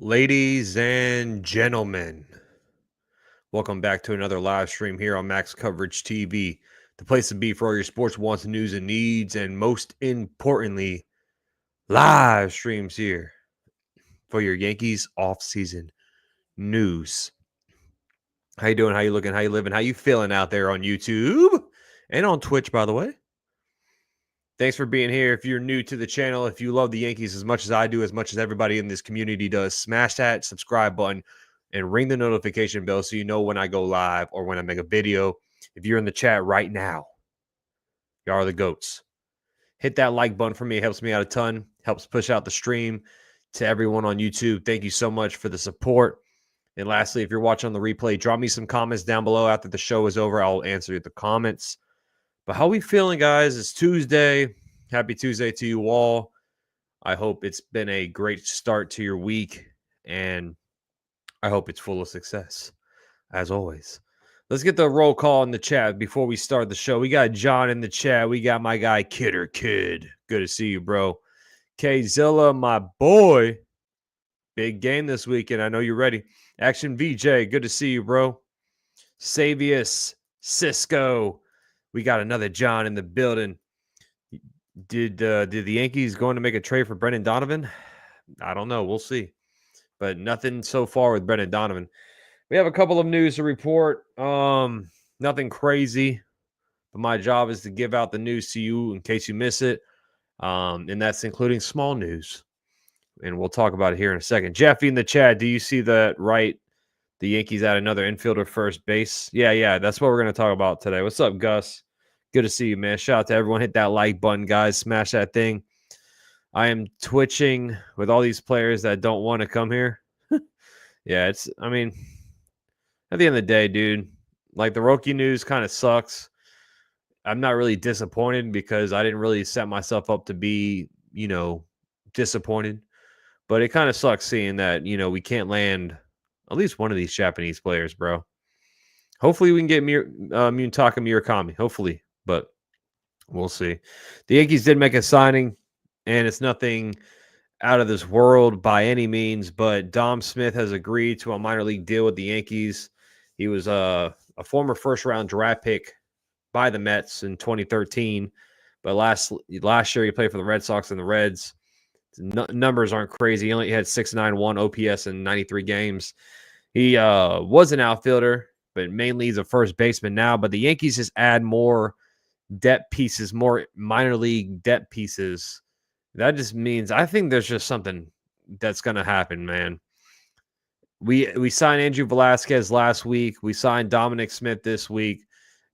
Ladies and gentlemen, welcome back to another live stream here on Max Coverage TV, the place to be for all your sports wants, news, and needs, and most importantly, live streams here for your Yankees offseason news. How you doing? How you looking? How you living? How you feeling out there on YouTube and on Twitch, by the way? Thanks for being here. If you're new to the channel, if you love the Yankees as much as I do, as much as everybody in this community does, smash that subscribe button and ring the notification bell so you know when I go live or when I make a video. If you're in the chat right now, you are the GOATs. Hit that like button for me. It helps me out a ton. Helps push out the stream to everyone on YouTube. Thank you so much for the support. And lastly, if you're watching on the replay, drop me some comments down below after the show is over. I'll answer the comments. But how we feeling, guys? It's Tuesday. Happy Tuesday to you all. I hope it's been a great start to your week, and I hope it's full of success, as always. Let's get the roll call in the chat before we start the show. We got John in the chat. We got my guy, Kidder Kid. Good to see you, bro. K-Zilla, my boy. Big game this weekend. I know you're ready. Action VJ, good to see you, bro. Savius, Cisco. We got another John in the building. Did the Yankees going to make a trade for Brendan Donovan? I don't know. We'll see. But nothing so far with Brendan Donovan. We have a couple of news to report. Nothing crazy. But my job is to give out the news to you in case you miss it. And that's including small news. And we'll talk about it here in a second. Jeffy in the chat, do you see that right? The Yankees add another infielder first base. Yeah. That's what we're going to talk about today. What's up, Gus? Good to see you, man. Shout out to everyone. Hit that like button, guys. Smash that thing. I am twitching with all these players that don't want to come here. Yeah, at the end of the day, dude, like the Roki news kind of sucks. I'm not really disappointed because I didn't really set myself up to be, disappointed. But it kind of sucks seeing that, we can't land at least one of these Japanese players, bro. Hopefully we can get Muntaka Murakami. Hopefully, but we'll see. The Yankees did make a signing, and it's nothing out of this world by any means, but Dom Smith has agreed to a minor league deal with the Yankees. He was a former first-round draft pick by the Mets in 2013, but last year he played for the Red Sox and the Reds. Numbers aren't crazy. He only had 691 OPS in 93 games. He was an outfielder, but mainly he's a first baseman now. But the Yankees just add more depth pieces, more minor league depth pieces. That just means I think there's just something that's going to happen, man. We signed Andrew Velasquez last week. We signed Dominic Smith this week.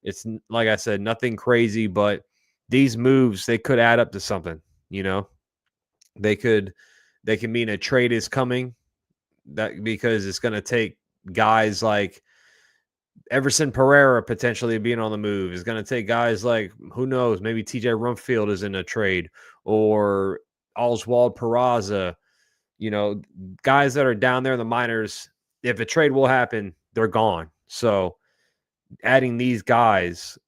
It's like I said, nothing crazy, but these moves, they could add up to something, They can mean a trade is coming, that because it's going to take guys like Everson Pereira potentially being on the move. It's going to take guys like, who knows, maybe TJ Rumfield is in a trade, or Oswald Peraza, guys that are down there in the minors. If a trade will happen, they're gone. So adding these guys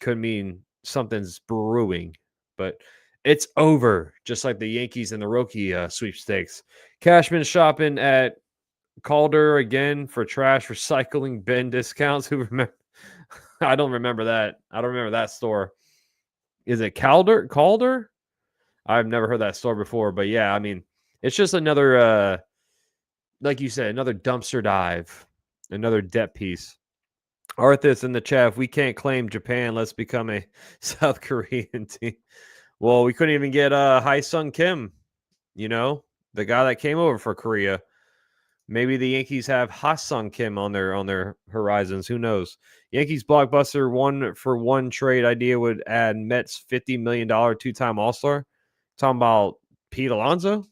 could mean something's brewing, but it's over, just like the Yankees and the Roki sweepstakes. Cashman shopping at Calder again for trash recycling bin discounts. Who remember? I don't remember that. I don't remember that store. Is it Calder? I've never heard that store before, but yeah, it's just another, like you said, another dumpster dive, another depth piece. Arthur's in the chat. If we can't claim Japan, let's become a South Korean team. Well, we couldn't even get Hae-Sung Kim, the guy that came over for Korea. Maybe the Yankees have Ha-Sung Kim on their horizons. Who knows? Yankees blockbuster 1-for-1 trade idea would add Mets $50 million two-time All-Star. Talking about Pete Alonso?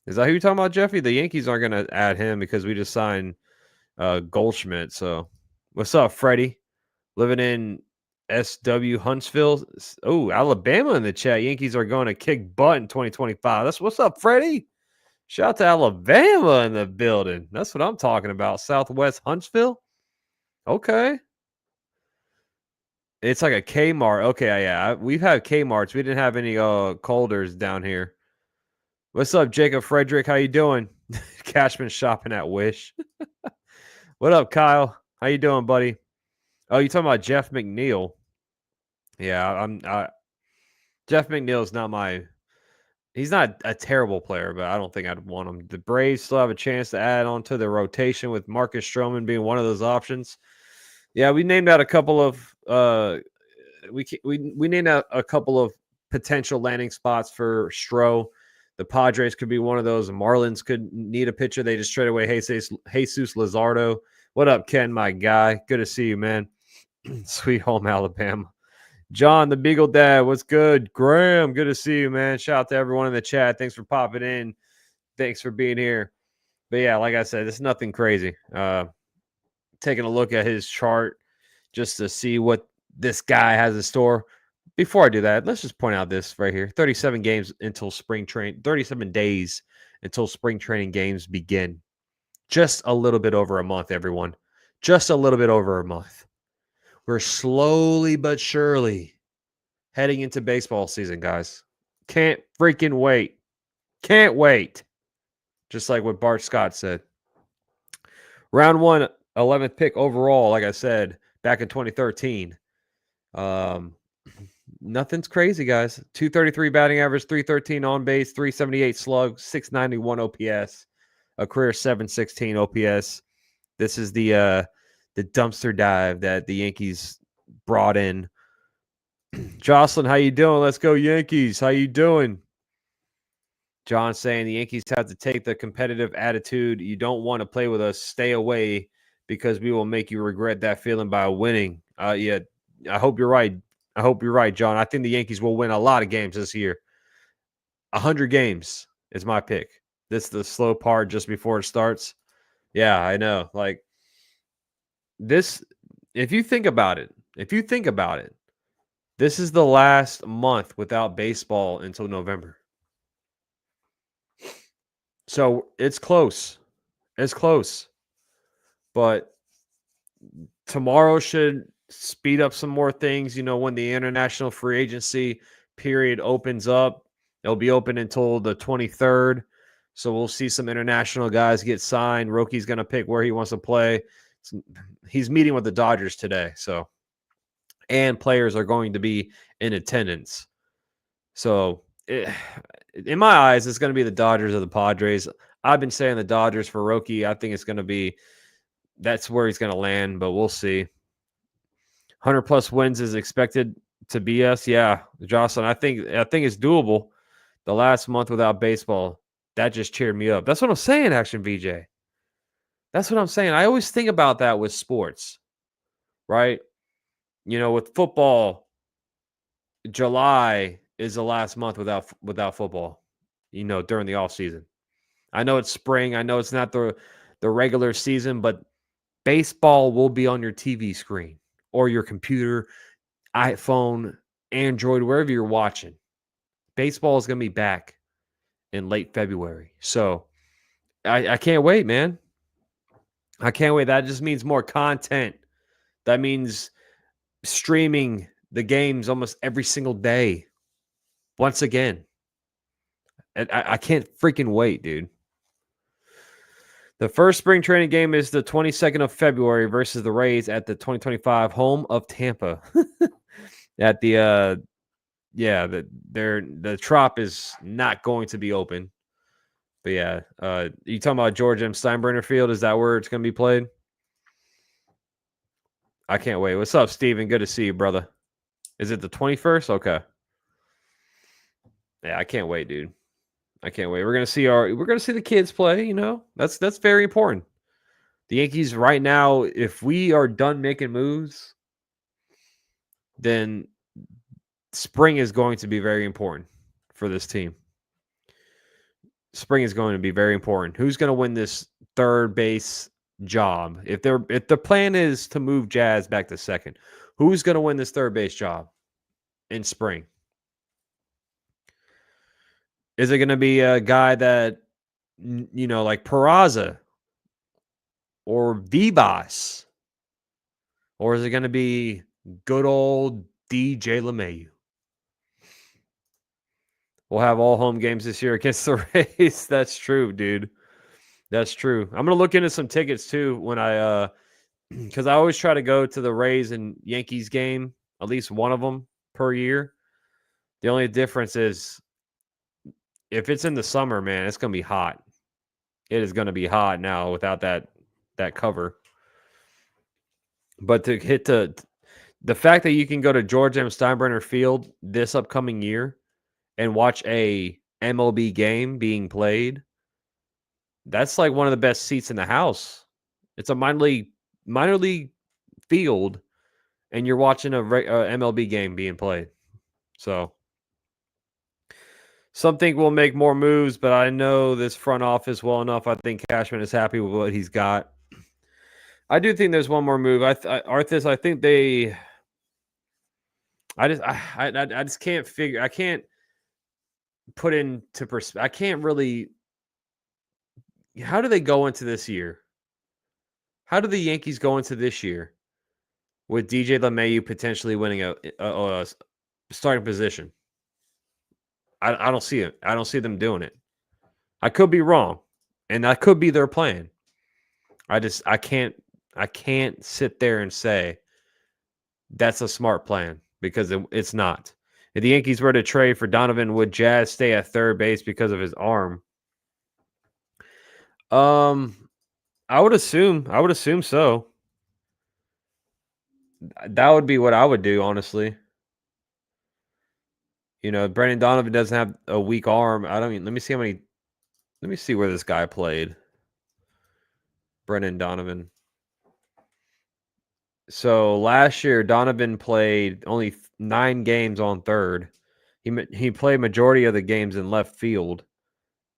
Is that who you're talking about, Jeffy? The Yankees aren't going to add him because we just signed Goldschmidt. So, what's up, Freddie? Living in SW Huntsville. Oh, Alabama in the chat. Yankees are going to kick butt in 2025. That's what's up, Freddie. Shout out to Alabama in the building. That's what I'm talking about. Southwest Huntsville. Okay. It's like a Kmart. Okay, yeah. We've had Kmarts. We didn't have any Colders down here. What's up, Jacob Frederick? How you doing? Cashman shopping at Wish. What up, Kyle? How you doing, buddy? Oh, you talking about Jeff McNeil? Yeah, Jeff McNeil's not my. He's not a terrible player, but I don't think I'd want him. The Braves still have a chance to add on to the rotation with Marcus Stroman being one of those options. Yeah, we named out a couple of we named out a couple of potential landing spots for Stroh. The Padres could be one of those. The Marlins could need a pitcher. They just traded away Jesus Luzardo. What up, Ken, my guy? Good to see you, man. Sweet home Alabama. John, the Beagle Dad, what's good? Graham, good to see you, man. Shout out to everyone in the chat. Thanks for popping in. Thanks for being here. But yeah, like I said, it's nothing crazy. Taking a look at his chart just to see what this guy has in store. Before I do that, let's just point out this right here. 37 games until spring train, 37 days until spring training games begin. Just a little bit over a month, everyone. Just a little bit over a month. We're slowly but surely heading into baseball season, guys. Can't freaking wait. Can't wait. Just like what Bart Scott said. Round 1, 11th pick overall, like I said, back in 2013. Nothing's crazy, guys. 233 batting average, 313 on base, 378 slug, 691 OPS, a career 716 OPS. This is the dumpster dive that the Yankees brought in. Jocelyn, how you doing? Let's go Yankees. How you doing? John saying the Yankees have to take the competitive attitude. You don't want to play with us. Stay away because we will make you regret that feeling by winning. Yeah, I hope you're right. I hope you're right, John. I think the Yankees will win a lot of games this year. 100 games is my pick. This is the slow part just before it starts. Yeah, I know. Like this, if you think about it, this is the last month without baseball until November. So it's close. It's close. But tomorrow should speed up some more things. You know, when the international free agency period opens up, it'll be open until the 23rd. So we'll see some international guys get signed. Roki's going to pick where he wants to play. He's meeting with the Dodgers today. So, and players are going to be in attendance. So, in my eyes, it's going to be the Dodgers or the Padres. I've been saying the Dodgers for Roki. I think it's going to be that's where he's going to land, but we'll see. 100 plus wins is expected to be us. Yeah, Jocelyn, I think it's doable. The last month without baseball, that just cheered me up. That's what I'm saying, Action VJ. That's what I'm saying. I always think about that with sports, right? You know, with football, July is the last month without football, you know, during the off season. I know it's spring. I know it's not the regular season, but baseball will be on your TV screen or your computer, iPhone, Android, wherever you're watching. Baseball is going to be back in late February. So I can't wait, man. I can't wait. That just means more content. That means streaming the games almost every single day. Once again. I can't freaking wait, dude. The first spring training game is the 22nd of February versus the Rays at the 2025 home of Tampa. At the the Trop is not going to be open. But yeah, you talking about George M. Steinbrenner Field? Is that where it's going to be played? I can't wait. What's up, Steven? Good to see you, brother. Is it the 21st? Okay. Yeah, I can't wait, dude. I can't wait. We're gonna see the kids play. You know, that's very important. The Yankees right now, if we are done making moves, then spring is going to be very important for this team. Spring is going to be very important. Who's going to win this third base job? If the plan is to move Jazz back to second, who's going to win this third base job in spring? Is it going to be a guy that, you know, like Peraza or Vivas? Or is it going to be good old DJ LeMahieu? We'll have all home games this year against the Rays. That's true, dude. That's true. I'm gonna look into some tickets too when I because I always try to go to the Rays and Yankees game, at least one of them per year. The only difference is if it's in the summer, man, it's gonna be hot. It is gonna be hot now without that cover. But to hit the fact that you can go to George M. Steinbrenner Field this upcoming year and watch a MLB game being played, that's like one of the best seats in the house. It's a minor league field, and you're watching a MLB game being played. So some think we'll make more moves, but I know this front office well enough. I think Cashman is happy with what he's got. I do think there's one more move. Arthas, I think they. I just can't figure. I can't put into perspective. I can't really. How do they go into this year? How do the Yankees go into this year with DJ LeMahieu potentially winning a starting position? I don't see it. I don't see them doing it. I could be wrong, and that could be their plan. I can't sit there and say that's a smart plan because it's not. If the Yankees were to trade for Donovan, would Jazz stay at third base because of his arm? I would assume so. That would be what I would do, honestly. You know, Brandon Donovan doesn't have a weak arm. Let me see where this guy played. Brendan Donovan. So last year, Donovan played only 9 games on third. He played majority of the games in left field,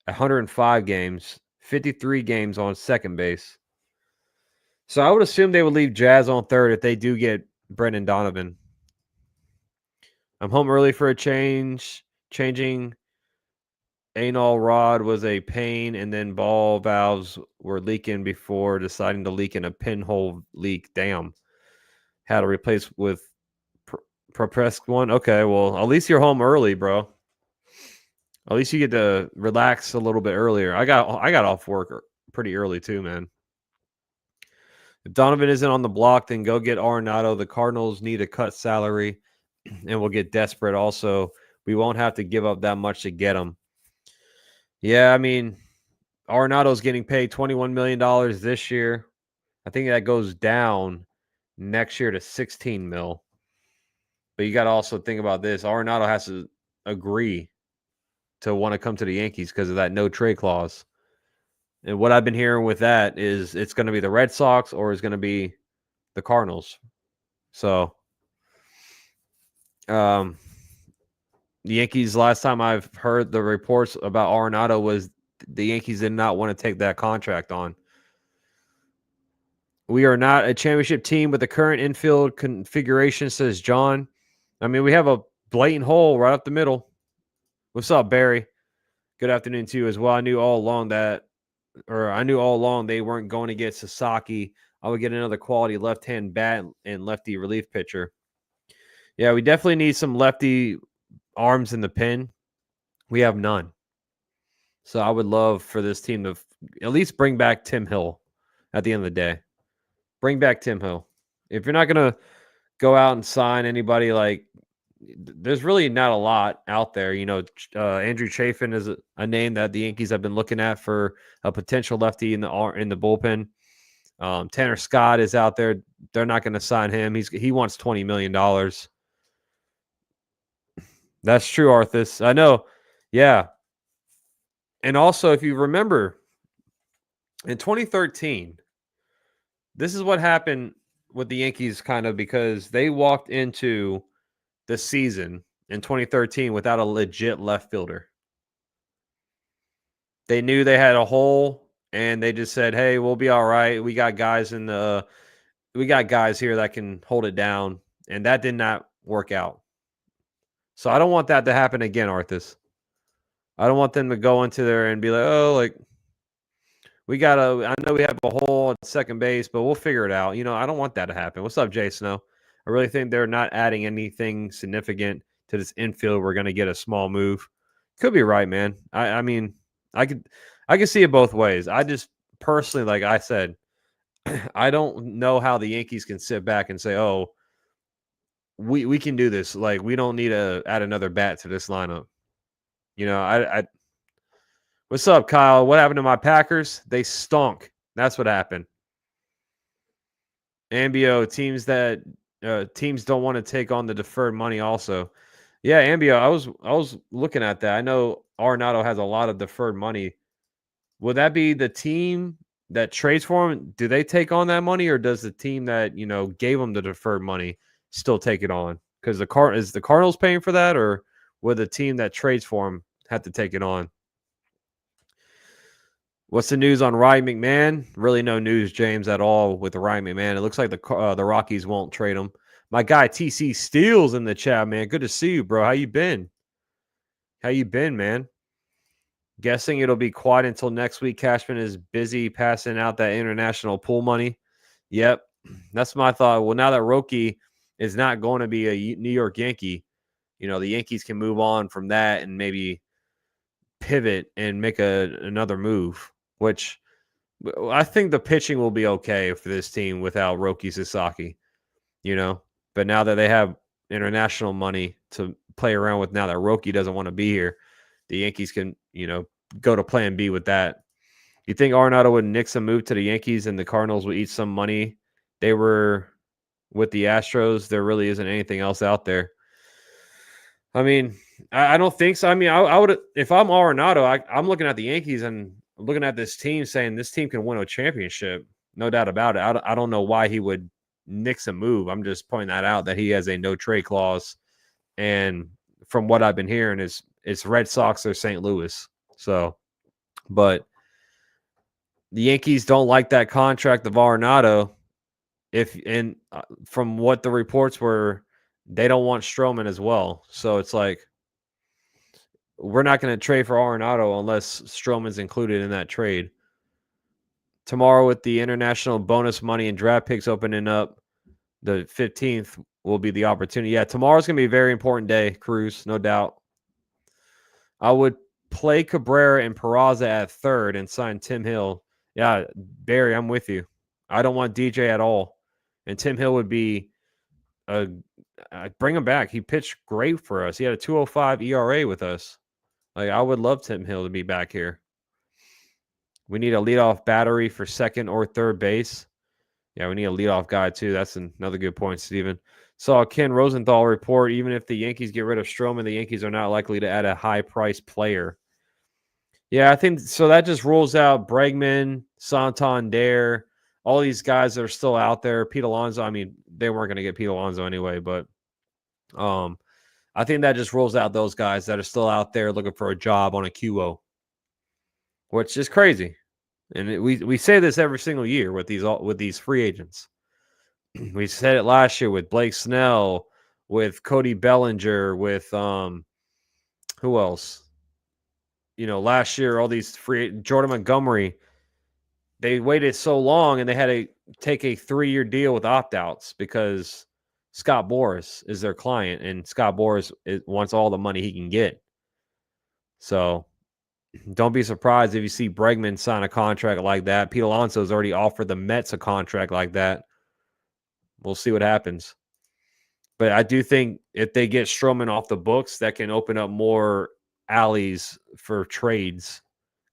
105 games, 53 games on second base. So I would assume they would leave Jazz on third if they do get Brendan Donovan. I'm home early for a change. Changing anal rod was a pain, and then ball valves were leaking before deciding to leak in a pinhole leak. Damn. Had to replace with Propresc one. Okay, well, at least you're home early, bro. At least you get to relax a little bit earlier. I got off work pretty early too, man. If Donovan isn't on the block, then go get Arenado. The Cardinals need a cut salary, and we'll get desperate. Also, we won't have to give up that much to get him. Yeah, I mean, Arenado's getting paid $21 million this year. I think that goes down next year to 16 mil. But you got to also think about this. Arenado has to agree to want to come to the Yankees because of that no trade clause. And what I've been hearing with that is it's going to be the Red Sox or it's going to be the Cardinals. So, the Yankees, last time I've heard the reports about Arenado was the Yankees did not want to take that contract on. We are not a championship team with the current infield configuration, says John. I mean, we have a blatant hole right up the middle. What's up, Barry? Good afternoon to you as well. I knew all along they weren't going to get Sasaki. I would get another quality left-hand bat and lefty relief pitcher. Yeah, we definitely need some lefty arms in the pen. We have none. So I would love for this team to at least bring back Tim Hill at the end of the day. Bring back Tim Hill. If you're not going to go out and sign anybody, like, there's really not a lot out there. You know, Andrew Chafin is a name that the Yankees have been looking at for a potential lefty in the bullpen. Tanner Scott is out there. They're not going to sign him. He wants $20 million. That's true, Arthas. I know. Yeah. And also, if you remember, in 2013, this is what happened with the Yankees kind of because they walked into the season in 2013 without a legit left fielder. They knew they had a hole, and they just said, hey, we'll be all right. We got guys here that can hold it down, and that did not work out. So I don't want that to happen again, Arthas. I don't want them to go into there and be like, oh, like, I know we have a hole at second base, but we'll figure it out. You know, I don't want that to happen. What's up, Jay Snow? I really think they're not adding anything significant to this infield. We're going to get a small move. Could be right, man. I mean, I could see it both ways. I just personally, like I said, I don't know how the Yankees can sit back and say, "Oh, we can do this. Like we don't need to add another bat to this lineup." I what's up, Kyle? What happened to my Packers? They stunk. That's what happened. Ambio teams don't want to take on the deferred money. Also, yeah, Ambio. I was looking at that. I know Arenado has a lot of deferred money. Will that be the team that trades for him? Do they take on that money, or does the team that gave him the deferred money still take it on? Because the Cardinals paying for that, or will the team that trades for him have to take it on? What's the news on Ryan McMahon? Really, no news, James, at all with Ryan McMahon. It looks like the Rockies won't trade him. My guy TC Steele's in the chat, man. Good to see you, bro. How you been? Man? Guessing it'll be quiet until next week. Cashman is busy passing out that international pool money. Yep, that's my thought. Well, now that Roki is not going to be a New York Yankee, the Yankees can move on from that and maybe pivot and make another move, which I think the pitching will be okay for this team without Roki Sasaki, But now that they have international money to play around with now that Roki doesn't want to be here, the Yankees can, go to plan B with that. You think Arenado would nix a move to the Yankees and the Cardinals would eat some money? They were with the Astros. There really isn't anything else out there. I mean, I don't think so. I mean, I would, if I'm Arenado, I'm looking at the Yankees and I'm looking at this team saying this team can win a championship. No doubt about it. I don't know why he would nix a move. I'm just pointing that out that he has a no trade clause. And from what I've been hearing, it's Red Sox or St. Louis. So, but the Yankees don't like that contract of Arenado. From what the reports were, they don't want Stroman as well. So it's like, we're not going to trade for Arenado unless Stroman's included in that trade. Tomorrow, with the international bonus money and draft picks opening up, the 15th will be the opportunity. Yeah, tomorrow's going to be a very important day, Cruz, no doubt. I would play Cabrera and Peraza at third and sign Tim Hill. Yeah, Barry, I'm with you. I don't want DJ at all. And Tim Hill would be bring him back. He pitched great for us. He had a 2.05 ERA with us. Like, I would love Tim Hill to be back here. We need a leadoff battery for second or third base. Yeah, we need a leadoff guy too. That's another good point, Steven. Saw Ken Rosenthal report, even if the Yankees get rid of Stroman, the Yankees are not likely to add a high-priced player. Yeah, I think so. That just rules out Bregman, Santander, all these guys that are still out there. Pete Alonso, I mean, they weren't going to get Pete Alonso anyway, but I think that just rules out those guys that are still out there looking for a job on a QO, which is crazy. And we say this every single year with these free agents. We said it last year with Blake Snell, with Cody Bellinger, with who else? Last year all these Jordan Montgomery. They waited so long and they had to take a 3-year deal with opt-outs because Scott Boras is their client and Scott Boras wants all the money he can get. So don't be surprised if you see Bregman sign a contract like that. Pete Alonso's already offered the Mets a contract like that. We'll see what happens. But I do think if they get Stroman off the books, that can open up more alleys for trades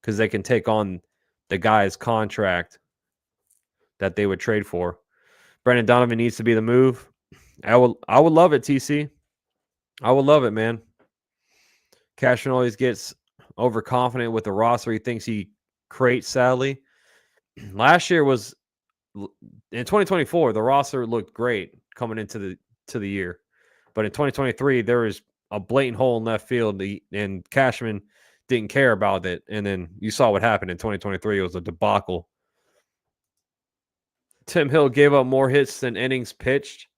because they can take on the guy's contract that they would trade for. Brandon Donovan needs to be the move. I would love it, TC. I would love it, man. Cashman always gets overconfident with the roster he thinks he creates, sadly. Last year was in 2024, the roster looked great coming into the year. But in 2023, there was a blatant hole in left field, and Cashman didn't care about it. And then you saw what happened in 2023. It was a debacle. Tim Hill gave up more hits than innings pitched.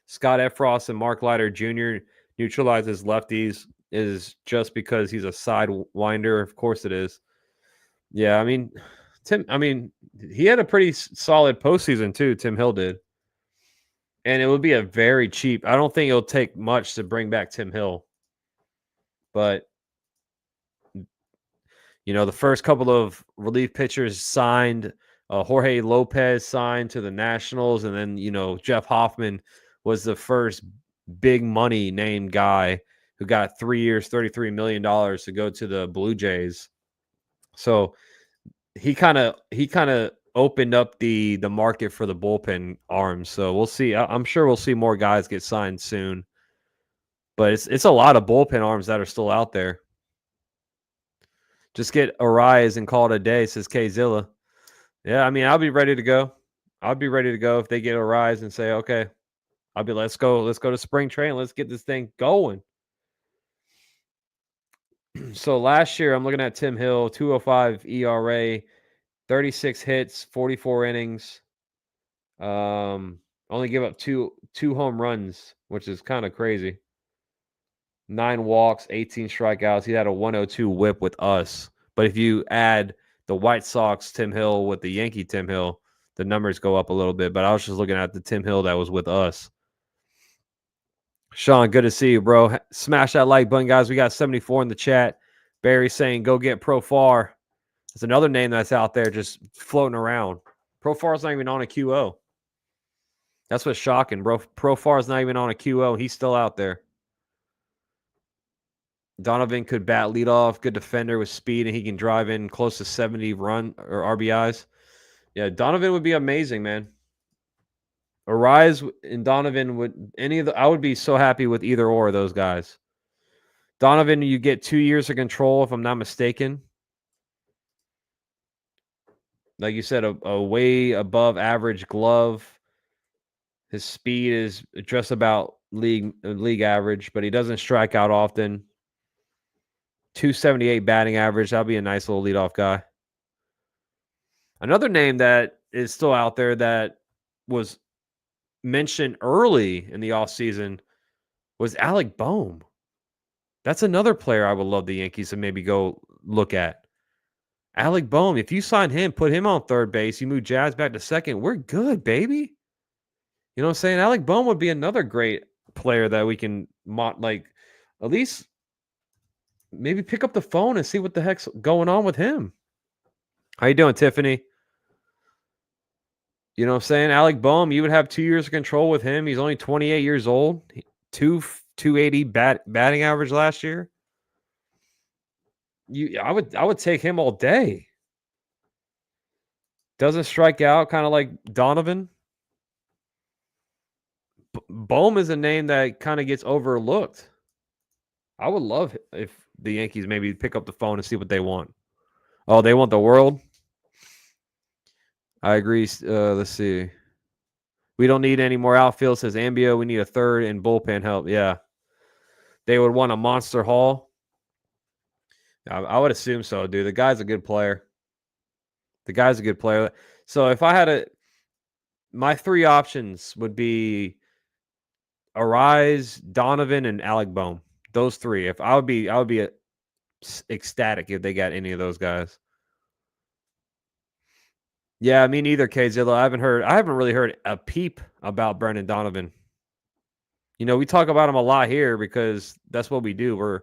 Scott Effross and Mark Leiter Jr. neutralizes lefties is just because he's a sidewinder. Of course it is. Yeah, I mean, he had a pretty solid postseason too, Tim Hill did. And it would be a very cheap. I don't think it'll take much to bring back Tim Hill. But The first couple of relief pitchers signed. Jorge Lopez signed to the Nationals, and then Jeff Hoffman was the first big money named guy who got 3 years, $33 million to go to the Blue Jays. So he kind of opened up the market for the bullpen arms. So we'll see. I'm sure we'll see more guys get signed soon. But it's a lot of bullpen arms that are still out there. Just get Arias and call it a day, says K-Zilla. Yeah, I mean, I'll be ready to go. I'll be ready to go if they get Arias and say, okay, let's go to spring training. Let's get this thing going. So last year, I'm looking at Tim Hill, 2.05 ERA, 36 hits, 44 innings. Only give up two home runs, which is kind of crazy. 9 walks, 18 strikeouts. He had a 102 whip with us. But if you add the White Sox Tim Hill with the Yankee Tim Hill, the numbers go up a little bit. But I was just looking at the Tim Hill that was with us. Sean, good to see you, bro. Smash that like button, guys. We got 74 in the chat. Barry saying, go get Profar. It's another name that's out there just floating around. Profar's not even on a QO. That's what's shocking, bro. Profar's not even on a QO. He's still out there. Donovan could bat leadoff, good defender with speed, and he can drive in close to 70 run or RBIs. Yeah, Donovan would be amazing, man. Arias and Donovan I would be so happy with either or of those guys. Donovan, you get 2 years of control, if I'm not mistaken. Like you said, a way above average glove. His speed is just about league average, but he doesn't strike out often. 278 batting average. That'll be a nice little leadoff guy. Another name that is still out there that was mentioned early in the offseason was Alec Bohm. That's another player I would love the Yankees to maybe go look at. Alec Bohm, if you sign him, put him on third base, you move Jazz back to second, we're good, baby. You know what I'm saying? Alec Bohm would be another great player that we can, at least maybe pick up the phone and see what the heck's going on with him. How you doing, Tiffany? You know what I'm saying? Alec Bohm, you would have 2 years of control with him. He's only 28 years old. 280 batting average last year. I would take him all day. Doesn't strike out, kind of like Donovan. Bohm is a name that kind of gets overlooked. I would love if the Yankees maybe pick up the phone and see what they want. Oh, they want the world? I agree. Let's see. We don't need any more outfield, says Ambio. We need a third and bullpen help. Yeah. They would want a monster haul. I would assume so, dude. The guy's a good player. So if I had my 3 options would be Arias, Donovan, and Alec Bohm. Those 3. If I would be ecstatic if they got any of those guys. Yeah, me neither, K-Zilla. I haven't really heard a peep about Brendan Donovan. We talk about him a lot here because that's what we do. We're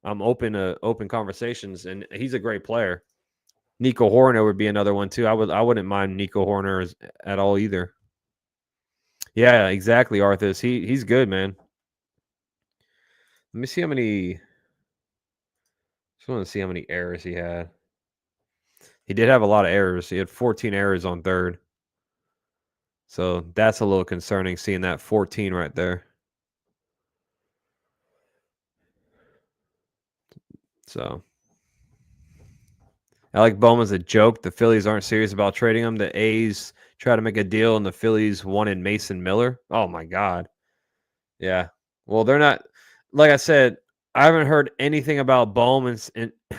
open to open conversations, and he's a great player. Nico Horner would be another one too. I wouldn't mind Nico Horner at all either. Yeah, exactly, Arthas. He's good, man. Let me see how many. Just want to see how many errors he had. He did have a lot of errors. He had 14 errors on third. So that's a little concerning seeing that 14 right there. So Alec Bowman's a joke. The Phillies aren't serious about trading him. The A's try to make a deal, and the Phillies wanted Mason Miller. Oh, my God. Yeah. Well, they're not. Like I said, I haven't heard anything about Bohm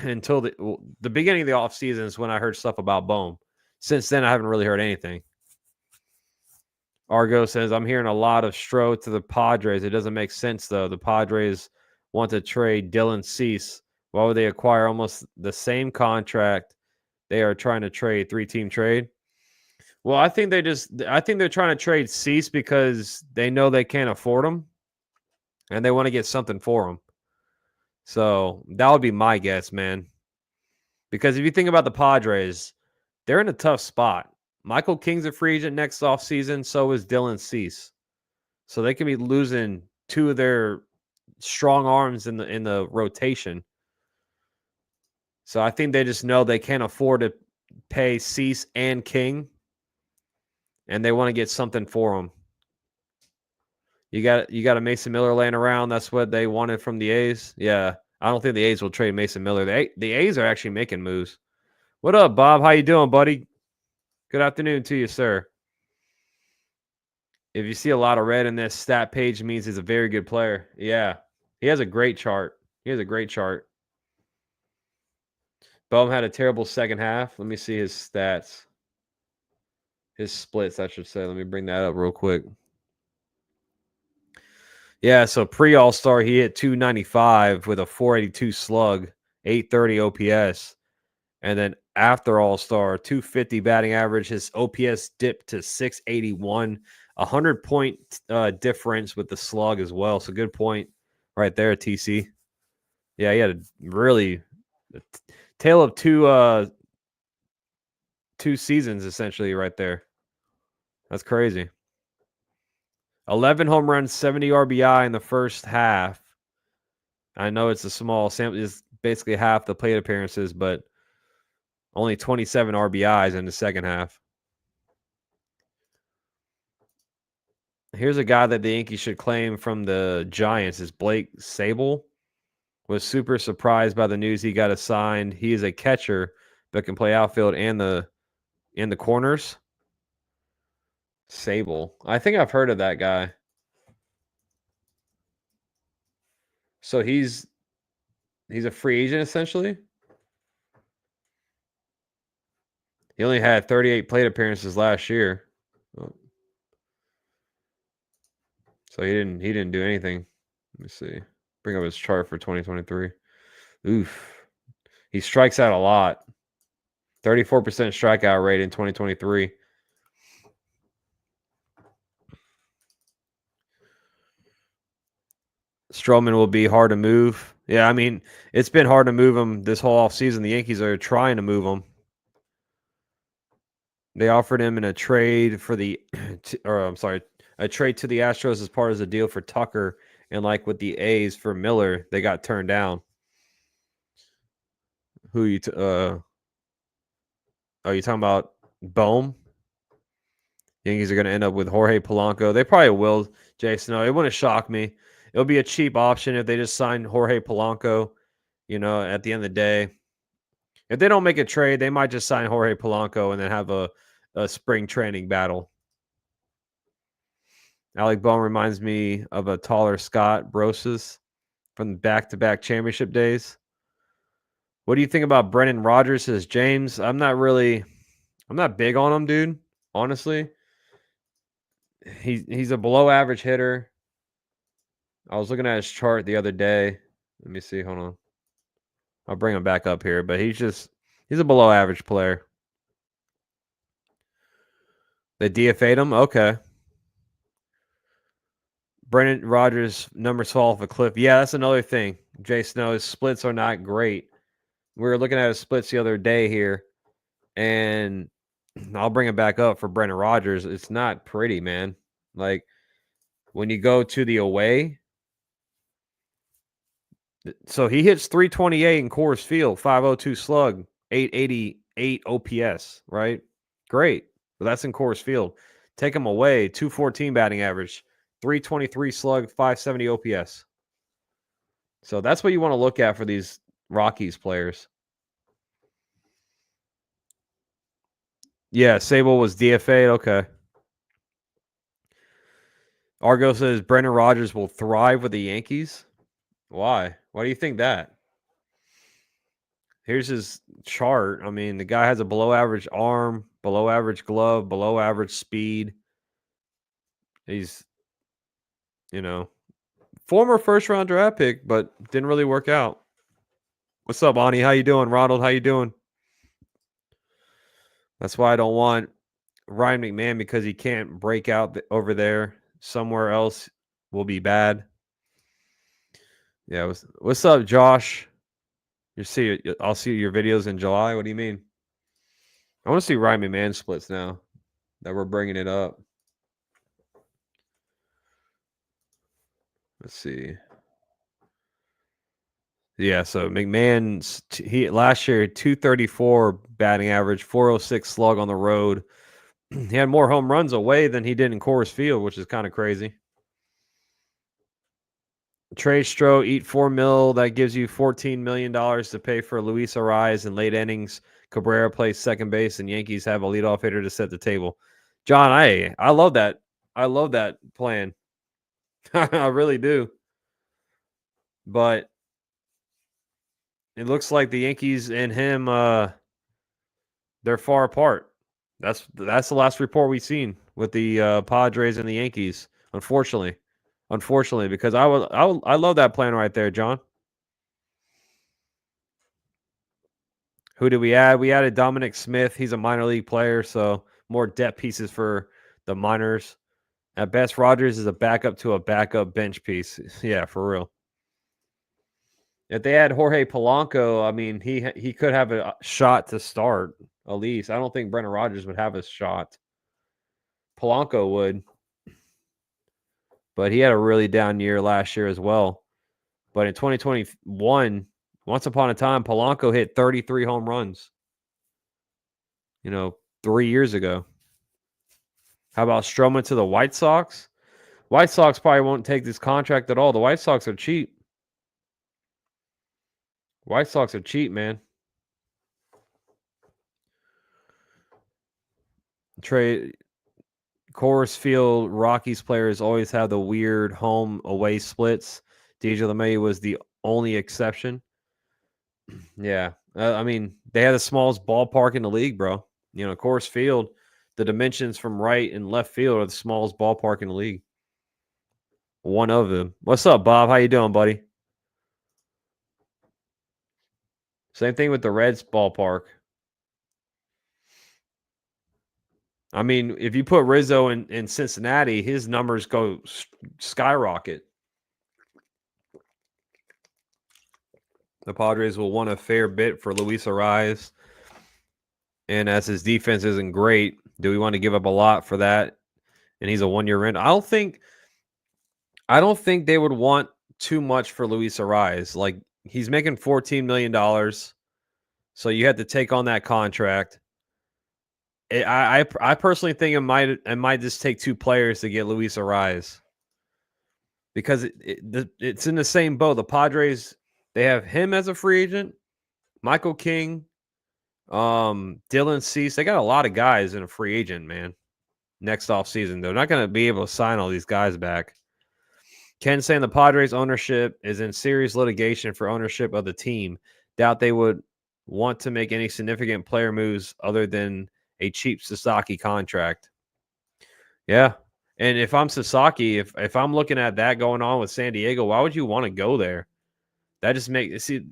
until the beginning of the offseason is when I heard stuff about Bohm. Since then, I haven't really heard anything. Argo says, I'm hearing a lot of Stroh to the Padres. It doesn't make sense, though. The Padres want to trade Dylan Cease. Why would they acquire almost the same contract they are trying to trade? 3-team trade? Well, I think they're trying to trade Cease because they know they can't afford him, and they want to get something for him. So that would be my guess, man. Because if you think about the Padres, they're in a tough spot. Michael King's a free agent next offseason, so is Dylan Cease. So they could be losing two of their strong arms in the rotation. So I think they just know they can't afford to pay Cease and King, and they want to get something for them. You got a Mason Miller laying around. That's what they wanted from the A's. Yeah, I don't think the A's will trade Mason Miller. The A's are actually making moves. What up, Bob? How you doing, buddy? Good afternoon to you, sir. If you see a lot of red in this stat page, it means he's a very good player. Yeah, he has a great chart. Bohm had a terrible second half. Let me see his stats. His splits, I should say. Let me bring that up real quick. Yeah, so pre-All-Star, he hit 295 with a 482 slug, 830 OPS. And then after All-Star, 250 batting average. His OPS dipped to 681, 100-point difference with the slug as well. So good point right there, TC. Yeah, he had a really tale of two seasons essentially right there. That's crazy. 11 home runs, 70 RBI in the first half. I know it's a small sample, it's basically half the plate appearances, but only 27 RBIs in the second half. Here's a guy that the Yankees should claim from the Giants is Blake Sable. Was super surprised by the news he got assigned. He is a catcher but can play outfield and in the corners. Sable. I think I've heard of that guy. So he's a free agent essentially. He only had 38 plate appearances last year. So he didn't do anything. Let me see. Bring up his chart for 2023. Oof. He strikes out a lot. 34% strikeout rate in 2023. Stroman will be hard to move. Yeah, I mean, it's been hard to move him this whole offseason. The Yankees are trying to move him. They offered him in a trade for a trade to the Astros as part of the deal for Tucker, and like with the A's for Miller, they got turned down. Who you are you talking about? Bohm? Yankees are going to end up with Jorge Polanco. They probably will, Jason. It wouldn't shock me. It'll be a cheap option if they just sign Jorge Polanco. You know, at the end of the day, if they don't make a trade, they might just sign Jorge Polanco and then have a spring training battle. Alec Bohm reminds me of a taller Scott Brosius from the back-to-back championship days. What do you think about Brendan Rodgers? Says James. I'm not big on him, dude. Honestly, he's a below-average hitter. I was looking at his chart the other day. Let me see. Hold on. I'll bring him back up here, but he's a below-average player. They DFA'd him? Okay. Brendan Rodgers' numbers fall off a cliff. Yeah, that's another thing. Jay Snow, his splits are not great. We were looking at his splits the other day here, and I'll bring it back up for Brendan Rodgers. It's not pretty, man. Like, when you go to the away, so he hits 328 in Coors Field, 502 slug, 888 OPS, right? Great. But that's in Coors Field. Take him away, 214 batting average, 323 slug, 570 OPS. So that's what you want to look at for these Rockies players. Yeah, Sable was DFA'd. Okay. Argo says Brendan Rodgers will thrive with the Yankees. Why? Why do you think that? Here's his chart. I mean, the guy has a below average arm, below average glove, below average speed. He's, former first round draft pick, but didn't really work out. What's up, Ani? How you doing? Ronald, how you doing? That's why I don't want Ryan McMahon, because he can't break out over there. Somewhere else will be bad. Yeah. What's up, Josh? I'll see your videos in July. What do you mean? I want to see Ryan McMahon splits now that we're bringing it up. Let's see. Yeah, so McMahon's he last year 234 batting average, 406 slug on the road. He had more home runs away than he did in Coors Field, which is kind of crazy. Trey Stroh, eat $4 million. That gives you $14 million to pay for Luis Ariz in late innings. Cabrera plays second base, and Yankees have a leadoff hitter to set the table. John, I love that. I love that plan. I really do. But it looks like the Yankees and him, they're far apart. That's the last report we've seen with the Padres and the Yankees. Unfortunately, because I love that plan right there, John. Who did we add? We added Dominic Smith. He's a minor league player, so more depth pieces for the minors. At best, Rogers is a backup to a backup bench piece. Yeah, for real. If they had Jorge Polanco, I mean, he could have a shot to start at least. I don't think Brendan Rodgers would have a shot. Polanco would, but he had a really down year last year as well. But in 2021, once upon a time, Polanco hit 33 home runs. 3 years ago. How about Stroman to the White Sox? White Sox probably won't take this contract at all. The White Sox are cheap. White Sox are cheap, man. Coors Field Rockies players always have the weird home-away splits. DJ LeMahieu was the only exception. Yeah. I mean, they had the smallest ballpark in the league, bro. Coors Field, the dimensions from right and left field are the smallest ballpark in the league. One of them. What's up, Bob? How you doing, buddy? Same thing with the Reds ballpark. I mean, if you put Rizzo in Cincinnati, his numbers go skyrocket. The Padres will want a fair bit for Luis Ariz. And as his defense isn't great, do we want to give up a lot for that? And he's a one-year rent. I don't think they would want too much for Luis Ariz. Like, he's making $14 million. So you had to take on that contract. I personally think it might just take two players to get Luis Ariz. Because it's in the same boat. The Padres, they have him as a free agent, Michael King, Dylan Cease. They got a lot of guys in a free agent, man. Next offseason, they're not going to be able to sign all these guys back. Ken saying the Padres ownership is in serious litigation for ownership of the team. Doubt they would want to make any significant player moves other than a cheap Sasaki contract. Yeah. And if I'm Sasaki, if I'm looking at that going on with San Diego, why would you want to go there? That just makes it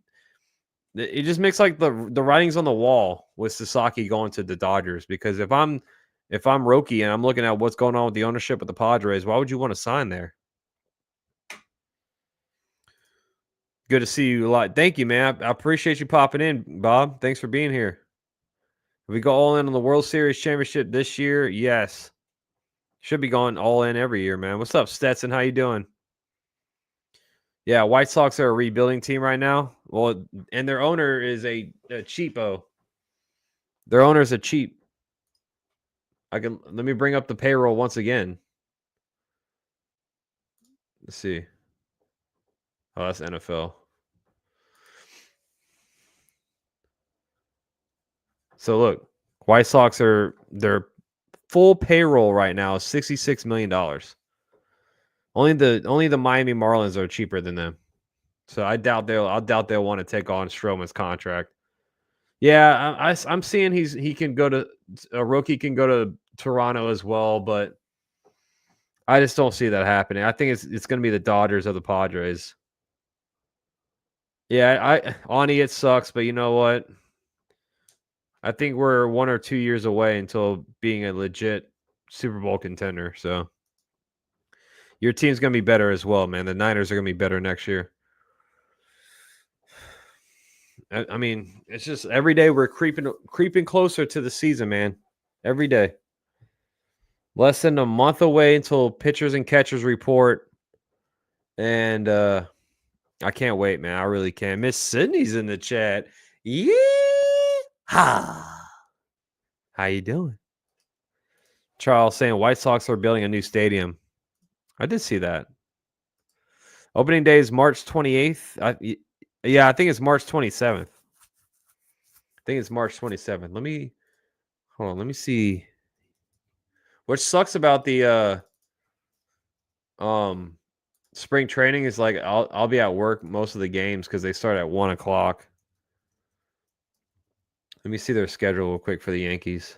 just makes like the writings on the wall with Sasaki going to the Dodgers. Because if I'm Roki and I'm looking at what's going on with the ownership of the Padres, why would you want to sign there? Good to see you a lot. Thank you, man. I appreciate you popping in, Bob. Thanks for being here. If we go all in on the World Series championship this year, yes. Should be going all in every year, man. What's up, Stetson? How you doing? Yeah, White Sox are a rebuilding team right now. Well, and their owner is a cheapo. Their owner's a cheap. Let me bring up the payroll once again. Let's see. Oh, that's NFL. So look, White Sox their full payroll right now is $66 million. Only the Miami Marlins are cheaper than them. So I doubt they'll want to take on Stroman's contract. Yeah, I'm seeing he can go to a rookie can go to Toronto as well, but I just don't see that happening. I think it's going to be the Dodgers or the Padres. Yeah, Ani, it sucks, but you know what? I think we're 1 or 2 years away until being a legit Super Bowl contender. So your team's going to be better as well, man. The Niners are going to be better next year. I mean, it's just every day we're creeping closer to the season, man. Every day. Less than a month away until pitchers and catchers report. And I can't wait, man. I really can't. Miss Sydney's in the chat. Yeah. How you doing? Charles saying White Sox are building a new stadium. I did see that. Opening day is March 28th. I think it's March 27th. Let me hold on. Let me see. What sucks about the spring training is like I'll be at work most of the games because they start at 1:00. Let me see their schedule real quick for the Yankees.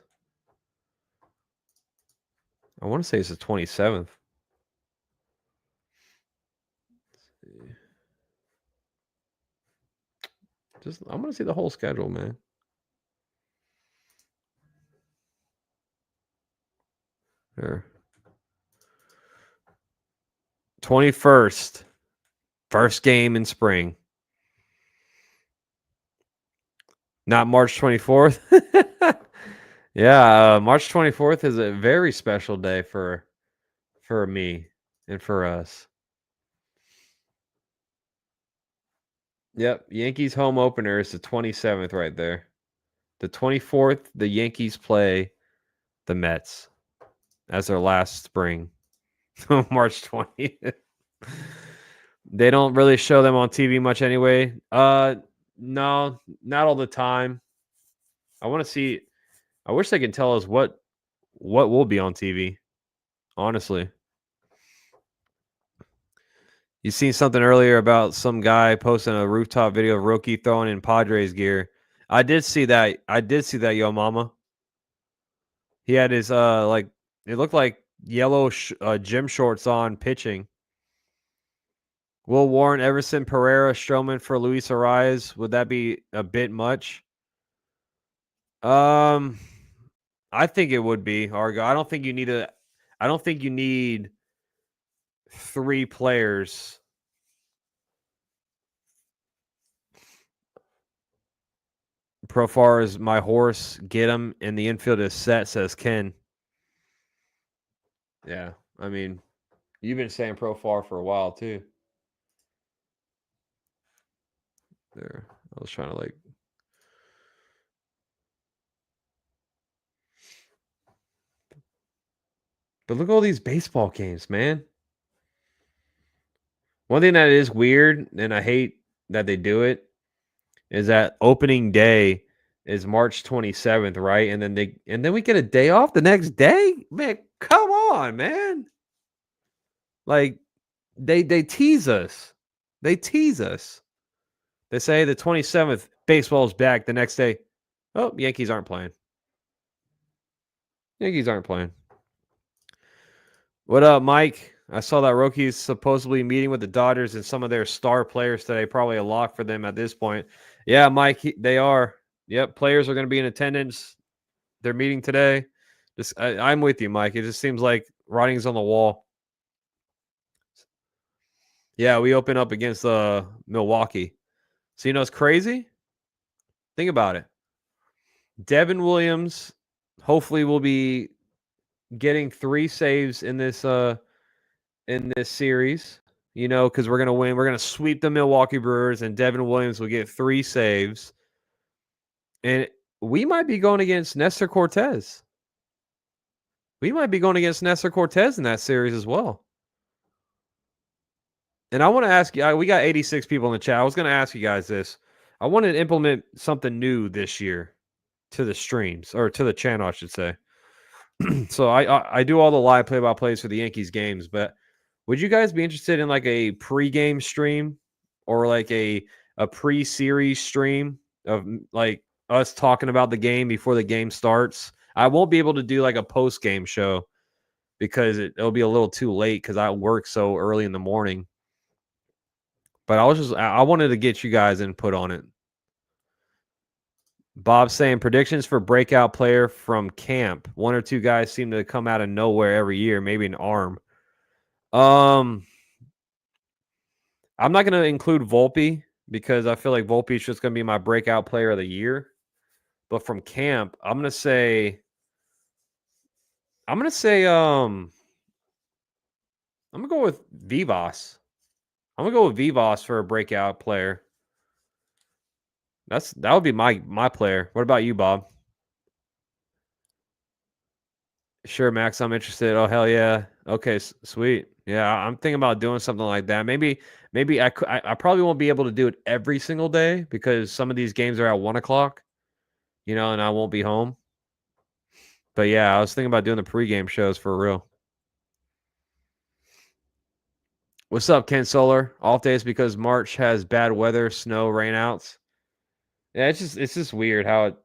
I want to say it's the 27th. I'm gonna see the whole schedule, man. There. 21st. First game in spring. Not March 24th. Yeah, March 24th is a very special day for me and for us. Yep, Yankees home opener is the 27th right there. The 24th, the Yankees play the Mets as their last spring. March 20th. They don't really show them on TV much anyway. No, not all the time. I want to see. I wish they could tell us what will be on TV. Honestly, you seen something earlier about some guy posting a rooftop video of Roki throwing in Padres gear. I did see that. Yo mama. He had his like it looked like yellow gym shorts on pitching. Will Warren, Everson, Pereira, Stroman for Luis Arias? Would that be a bit much? I think it would be, Argo. I don't think you need 3 players. Profar is my horse. Get him. And the infield is set, says Ken. Yeah, I mean, you've been saying Profar for a while too. There, I was trying to like. But look at all these baseball games, man. One thing that is weird, and I hate that they do it, is that opening day is March 27th, right? And then we get a day off the next day? Man, come on, man. Like they tease us. They tease us. They say the 27th, baseball's back. The next day, oh, Yankees aren't playing. What up, Mike? I saw that Rocky's supposedly meeting with the Dodgers and some of their star players today. Probably a lock for them at this point. Yeah, Mike, they are. Yep, players are going to be in attendance. They're meeting today. I'm with you, Mike. It just seems like writing's on the wall. Yeah, we open up against Milwaukee. So, it's crazy? Think about it. Devin Williams hopefully will be getting 3 saves in this series, because we're going to win. We're going to sweep the Milwaukee Brewers, and Devin Williams will get 3 saves. And we might be going against Nestor Cortez. We might be going against Nestor Cortez in that series as well. And I want to ask you, we got 86 people in the chat. I was going to ask you guys this. I wanted to implement something new this year to the streams, or to the channel, I should say. So I do all the live play-by-plays for the Yankees games, but would you guys be interested in like a pre-game stream or like a pre-series stream of like us talking about the game before the game starts? I won't be able to do like a post-game show because it'll be a little too late because I work so early in the morning. But I wanted to get you guys input on it. Bob saying predictions for breakout player from camp. 1 or 2 guys seem to come out of nowhere every year. Maybe an arm. I'm not going to include Volpe because I feel like Volpe's just going to be my breakout player of the year. But from camp, I'm going to say I'm going to go with Vivas. I'm going to go with Vivas for a breakout player. That would be my player. What about you, Bob? Sure, Max, I'm interested. Oh, hell yeah. Okay, sweet. Yeah, I'm thinking about doing something like that. Maybe I probably won't be able to do it every single day because some of these games are at 1:00, and I won't be home. But yeah, I was thinking about doing the pregame shows for real. What's up, Ken Solar? Off days because March has bad weather, snow, rainouts. Yeah, it's just weird how it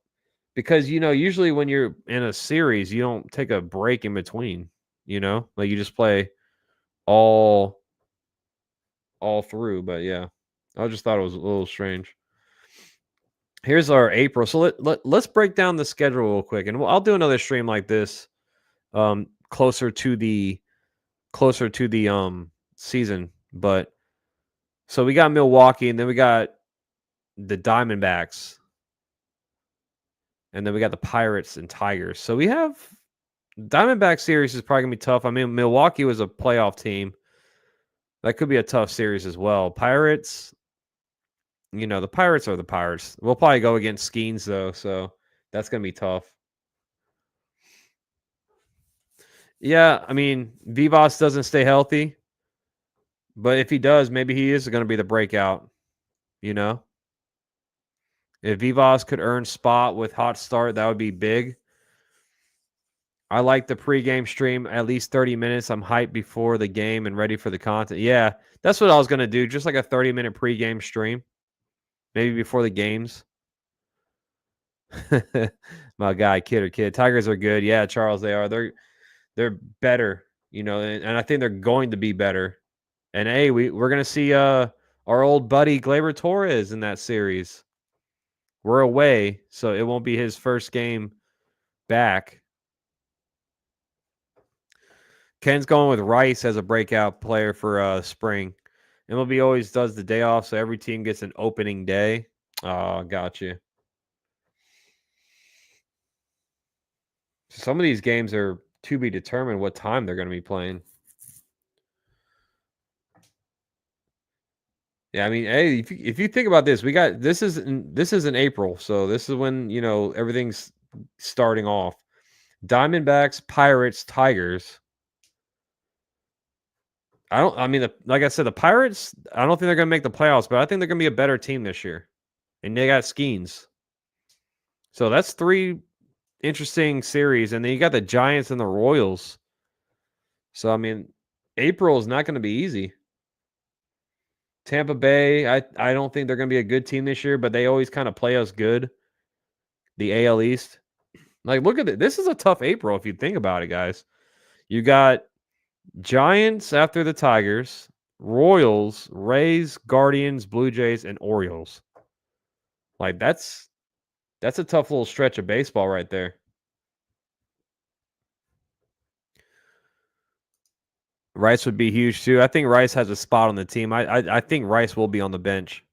because usually when you're in a series, you don't take a break in between. Like you just play all through. But yeah, I just thought it was a little strange. Here's our April. So let's break down the schedule real quick, and I'll do another stream like this, closer to the season. But so we got Milwaukee, and then we got the Diamondbacks, and then we got the Pirates and Tigers. So we have Diamondback series is probably gonna be tough. I mean, Milwaukee was a playoff team. That could be a tough series as well. Pirates, the Pirates are the Pirates. We'll probably go against Skeens though, so that's gonna be tough. Yeah, I mean, Vivas doesn't stay healthy, but if he does, maybe he is going to be the breakout. If Vivas could earn spot with hot start, that would be big. I like the pregame stream at least 30 minutes. I'm hyped before the game and ready for the content. Yeah, that's what I was going to do. Just like a 30-minute pregame stream, maybe before the games. My guy, Kid. Tigers are good. Yeah, Charles, they are. They're better, and I think they're going to be better. And hey, we're gonna see our old buddy Gleyber Torres in that series. We're away, so it won't be his first game back. Ken's going with Rice as a breakout player for spring. MLB always does the day off, so every team gets an opening day. Oh, gotcha. Some of these games are to be determined what time they're going to be playing. Yeah, I mean, hey, if you think about this, this is in April, so this is when everything's starting off. Diamondbacks, Pirates, Tigers. Like I said, the Pirates, I don't think they're going to make the playoffs, but I think they're going to be a better team this year. And they got Skeens. So that's 3 interesting series. And then you got the Giants and the Royals. So, I mean, April is not going to be easy. Tampa Bay, I don't think they're going to be a good team this year, but they always kind of play us good. The AL East. Like, look at it. This is a tough April if you think about it, guys. You got Giants after the Tigers, Royals, Rays, Guardians, Blue Jays, and Orioles. Like that's a tough little stretch of baseball right there. Rice would be huge too. I think Rice has a spot on the team. I think Rice will be on the bench.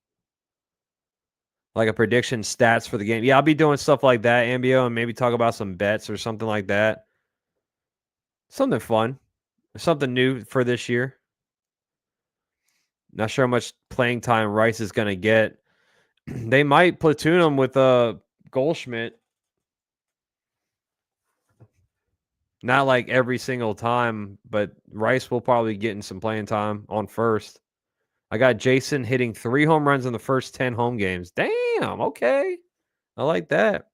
Like a prediction stats for the game. Yeah, I'll be doing stuff like that, Ambio, and maybe talk about some bets or something like that. Something fun. Something new for this year. Not sure how much playing time Rice is going to get. They might platoon him with Goldschmidt. Not like every single time, but Rice will probably get in some playing time on first. I got Jason hitting 3 home runs in the first 10 home games. Damn, okay. I like that.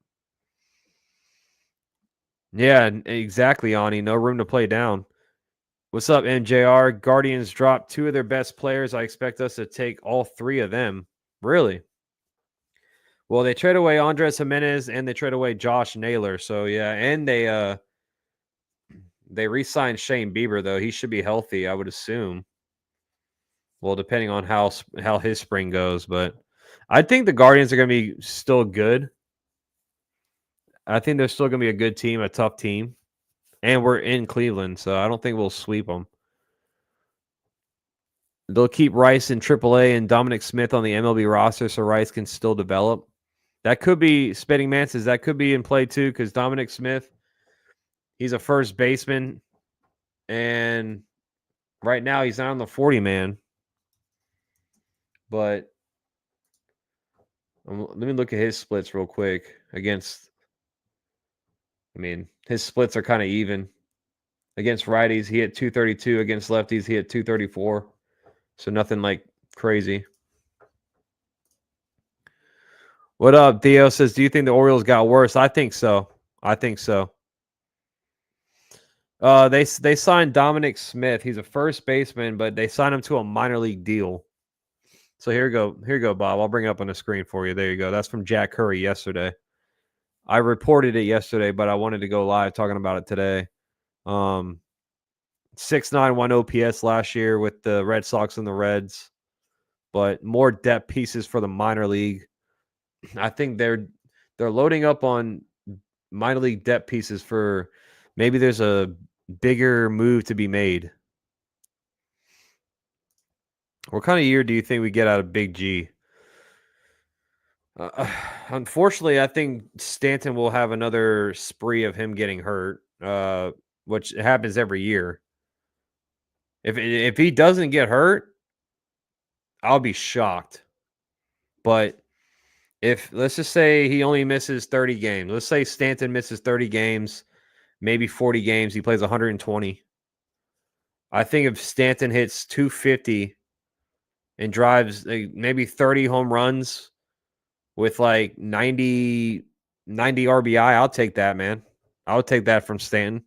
Yeah, exactly, Ani. No room to play down. What's up, MJR? Guardians dropped 2 of their best players. I expect us to take all 3 of them. Really? Well, they trade away Andres Jimenez and they trade away Josh Naylor. So yeah, and they re-signed Shane Bieber though. He should be healthy, I would assume. Well, depending on how his spring goes, but I think the Guardians are going to be still good. I think they're still going to be a good team, a tough team, and we're in Cleveland, so I don't think we'll sweep them. they'll keep Rice in AAA and Dominic Smith on the MLB roster so Rice can still develop. That could be Spitting Manses. That could be in play too because Dominic Smith, he's a first baseman, and right now he's not on the 40-man. But let me look at his splits real quick against. I mean, his splits are kind of even. Against righties, he hit 232. Against lefties, he hit 234. So nothing like crazy. What up? Theo says, do you think the Orioles got worse? I think so. They signed Dominic Smith. He's a first baseman, but they signed him to a minor league deal. So here you go, Bob. I'll bring it up on the screen for you. There you go. That's from Jack Curry yesterday. I reported it yesterday, but I wanted to go live talking about it today. 691 OPS last year with the Red Sox and the Reds, but more depth pieces for the minor league. I think they're loading up on minor league depth pieces for maybe there's a bigger move to be made. What kind of year do you think we get out of Big G? Unfortunately, I think Stanton will have another spree of him getting hurt, which happens every year. If he doesn't get hurt, I'll be shocked. But if let's just say he only misses 30 games, let's say Stanton misses 30 games, maybe 40 games, he plays 120. I think if Stanton hits 250 and drives maybe 30 home runs with like 90 RBI, I'll take that, man. I'll take that from Stanton.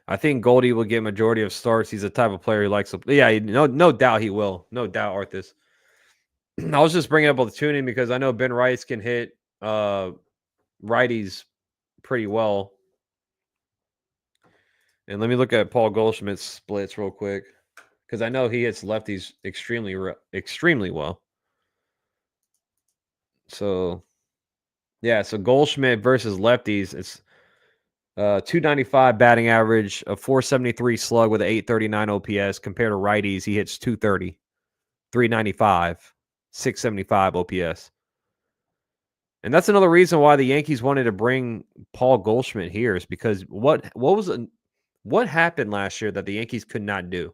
I think Goldie will get majority of starts. He's the type of player who likes to. Yeah, no doubt he will. No doubt, Arthas. I was just bringing up all the tuning because I know Ben Rice can hit righties pretty well. And let me look at Paul Goldschmidt's splits real quick because I know he hits lefties extremely well. So, yeah, so Goldschmidt versus lefties, it's 295 batting average, a 473 slug with an 839 OPS. Compared to righties, he hits 230, 395, 675 OPS. And that's another reason why the Yankees wanted to bring Paul Goldschmidt here is because what happened last year that the Yankees could not do?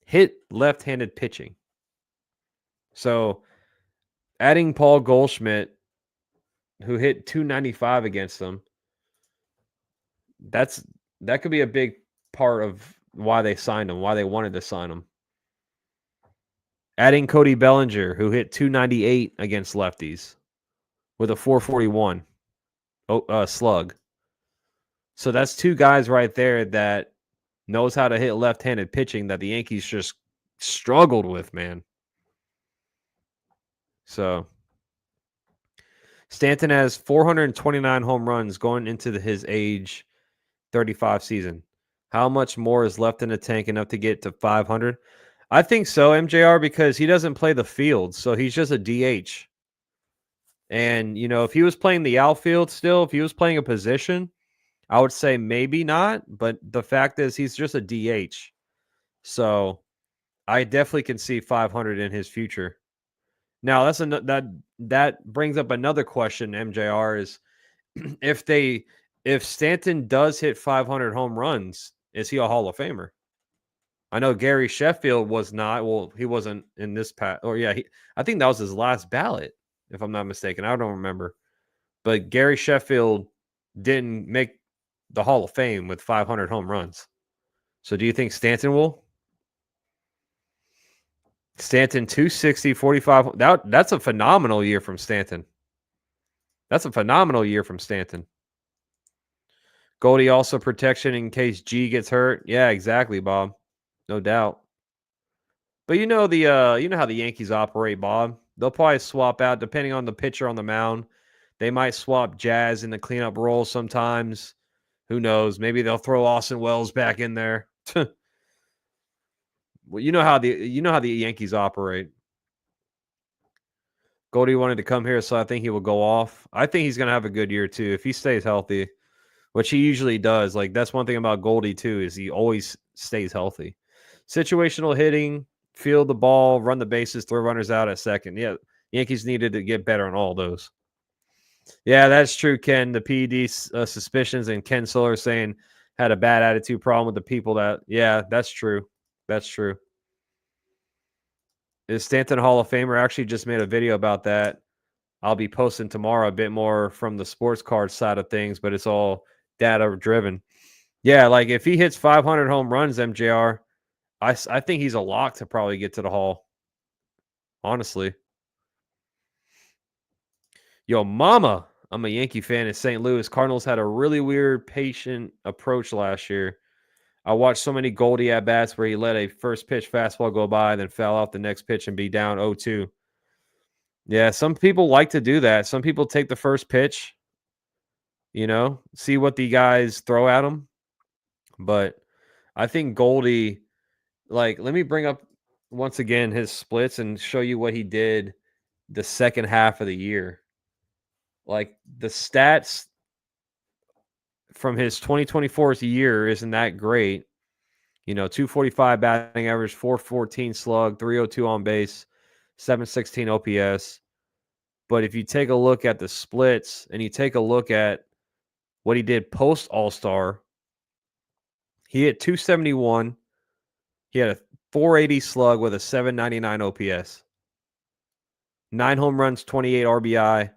Hit left-handed pitching. So adding Paul Goldschmidt, who hit 295 against them, that could be a big part of why they signed him, why they wanted to sign him. Adding Cody Bellinger, who hit 298 against lefties with a 441 slug. So that's two guys right there that knows how to hit left-handed pitching that the Yankees just struggled with, man. So Stanton has 429 home runs going into his age 35 season. How much more is left in the tank enough to get to 500? I think so, MJR, because he doesn't play the field, so he's just a DH. And, if he was playing the outfield still, if he was playing a position, I would say maybe not, but the fact is he's just a DH. So I definitely can see 500 in his future. Now, that brings up another question, MJR, is if Stanton does hit 500 home runs, is he a Hall of Famer? I know Gary Sheffield was not. Well, he wasn't in this I think that was his last ballot, if I'm not mistaken. I don't remember. But Gary Sheffield didn't make the Hall of Fame with 500 home runs. So do you think Stanton will? Stanton 260, 45. That's a phenomenal year from Stanton. Goldie also protection in case G gets hurt. Yeah, exactly, Bob. No doubt. But you know how the Yankees operate, Bob. They'll probably swap out depending on the pitcher on the mound. They might swap Jazz in the cleanup role sometimes. Who knows? Maybe they'll throw Austin Wells back in there. Well, you know how the Yankees operate. Goldie wanted to come here, so I think he will go off. I think he's going to have a good year too if he stays healthy. which he usually does. Like, that's one thing about Goldie, too, is he always stays healthy. Situational hitting, field the ball, run the bases, throw runners out at second. Yeah, Yankees needed to get better on all those. Yeah, that's true, Ken. The PED suspicions and Ken Solar saying had a bad attitude problem with the people that, yeah, that's true. That's true. Is Stanton Hall of Famer? Actually just made a video about that. I'll be posting tomorrow a bit more from the sports card side of things, but it's all data driven. Yeah, like if he hits 500 home runs, MJR, I think he's a lock to probably get to the Hall. Honestly. Yo, mama, I'm a Yankee fan in St. Louis. Cardinals had a really weird, patient approach last year. I watched so many Goldie at-bats where he let a first pitch fastball go by, then fell off the next pitch and be down 0-2. Yeah, some people like to do that. Some people take the first pitch, see what the guys throw at them. But I think Goldie, let me bring up once again his splits and show you what he did the second half of the year. Like, the stats from his 2024 year isn't that great. 245 batting average, 414 slug, 302 on base, 716 OPS. But if you take a look at the splits and you take a look at what he did post All-Star, he hit 271. He had a 480 slug with a 799 OPS. 9 home runs, 28 RBI,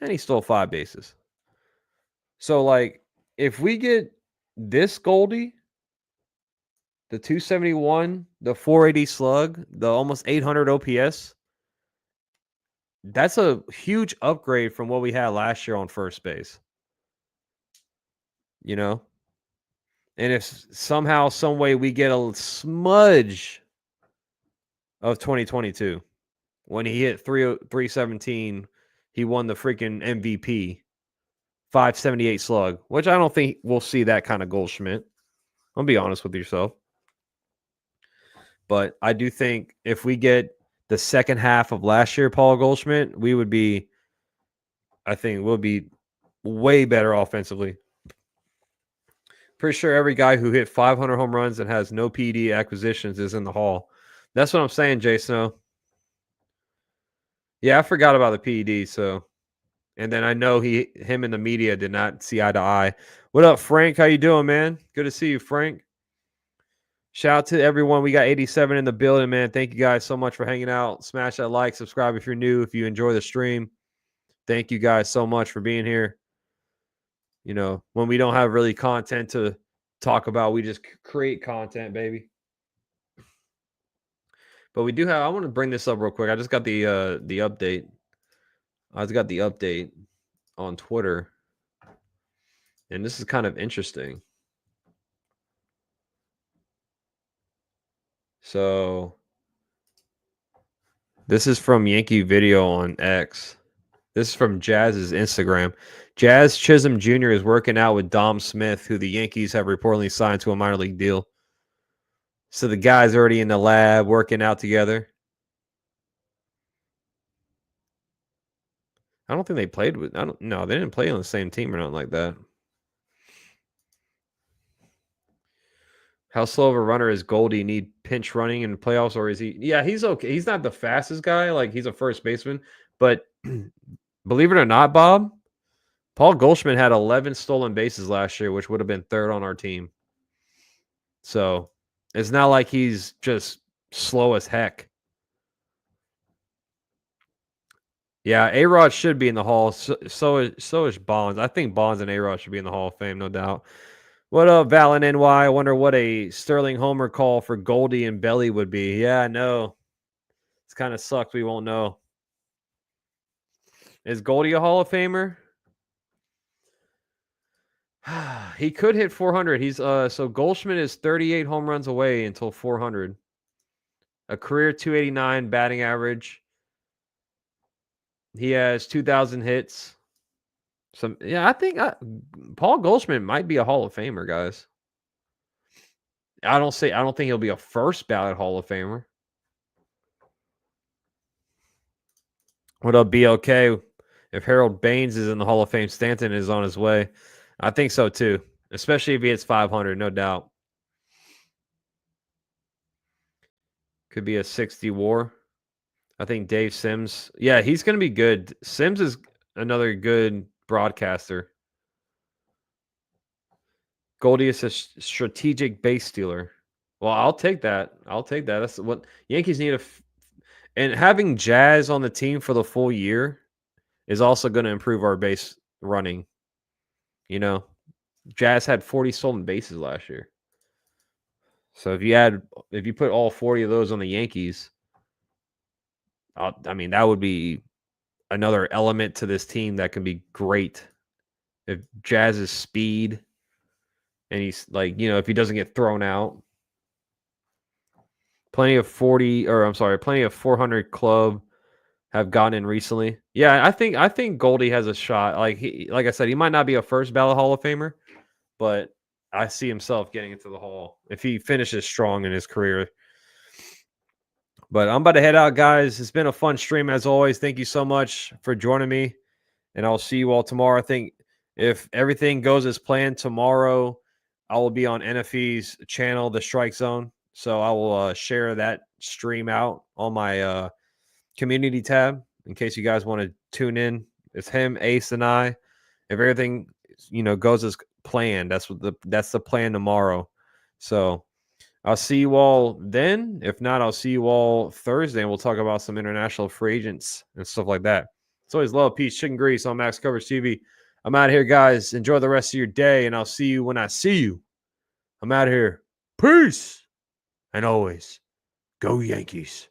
and he stole 5 bases. So, if we get this Goldie, the 271, the 480 slug, the almost 800 OPS, that's a huge upgrade from what we had last year on first base. And if somehow, some way we get a smudge of 2022, when he hit 317, he won the freaking MVP, 578 slug, which I don't think we'll see that kind of Goldschmidt. I'll be honest with yourself. But I do think if we get the second half of last year, Paul Goldschmidt, we'll be way better offensively. Pretty sure every guy who hit 500 home runs and has no PD acquisitions is in the Hall. That's what I'm saying, Jay Snow. Yeah, I forgot about the PED, so. And then I know him and the media did not see eye to eye. What up, Frank? How you doing, man? Good to see you, Frank. Shout out to everyone. We got 87 in the building, man. Thank you guys so much for hanging out. Smash that like, subscribe if you're new, if you enjoy the stream. Thank you guys so much for being here. When we don't have really content to talk about, we just create content, baby. But we do have, I want to bring this up real quick. I just got the update. I just got the update on Twitter. And this is kind of interesting. So this is from Yankee Video on X. This is from Jazz's Instagram. Jazz Chisholm Jr. is working out with Dom Smith, who the Yankees have reportedly signed to a minor league deal. So the guy's already in the lab working out together. I don't think they played with. No, they didn't play on the same team or nothing like that. How slow of a runner is Goldie? Need pinch running in the playoffs, or is he? Yeah, he's okay. He's not the fastest guy. Like, he's a first baseman, but believe it or not, Bob, Paul Goldschmidt had 11 stolen bases last year, which would have been third on our team. So it's not like he's just slow as heck. Yeah, A-Rod should be in the Hall. So is Bonds. I think Bonds and A-Rod should be in the Hall of Fame, no doubt. What up, Valen NY? I wonder what a Sterling homer call for Goldie and Belly would be. Yeah, I know. It's kind of sucks. We won't know. Is Goldie a Hall of Famer? He could hit 400. He's so Goldschmidt is 38 home runs away until 400. A career 289 batting average. He has 2,000 hits. I think Paul Goldschmidt might be a Hall of Famer, guys. I don't think he'll be a first ballot Hall of Famer. What up, BLK? If Harold Baines is in the Hall of Fame, Stanton is on his way. I think so too, especially if he hits 500, no doubt. Could be a 60 WAR. I think Dave Sims. Yeah, he's going to be good. Sims is another good broadcaster. Goldie is a strategic base stealer. Well, I'll take that. I'll take that. That's what Yankees need. And having Jazz on the team for the full year is also going to improve our base running. You know, Jazz had 40 stolen bases last year. So if you put all 40 of those on the Yankees, I mean, that would be another element to this team that can be great. If Jazz's speed and he's like, if he doesn't get thrown out, plenty of 400 club have gotten in recently. Yeah, I think Goldie has a shot. Like I said, he might not be a first ballot Hall of Famer, but I see himself getting into the Hall if he finishes strong in his career. But I'm about to head out, guys. It's been a fun stream as always. Thank you so much for joining me, and I'll see you all tomorrow. I think if everything goes as planned tomorrow, I will be on NFE's channel, The Strike Zone. So I will share that stream out on my community tab in case you guys want to tune in. It's him, Ace, and I. If everything goes as planned, that's the plan tomorrow. So I'll see you all then. If not, I'll see you all Thursday, and we'll talk about some international free agents and stuff like that. It's always love, peace, chicken grease on Max Coverage TV. I'm out of here, guys. Enjoy the rest of your day, and I'll see you when I see you. I'm out of here. Peace. And always, go Yankees.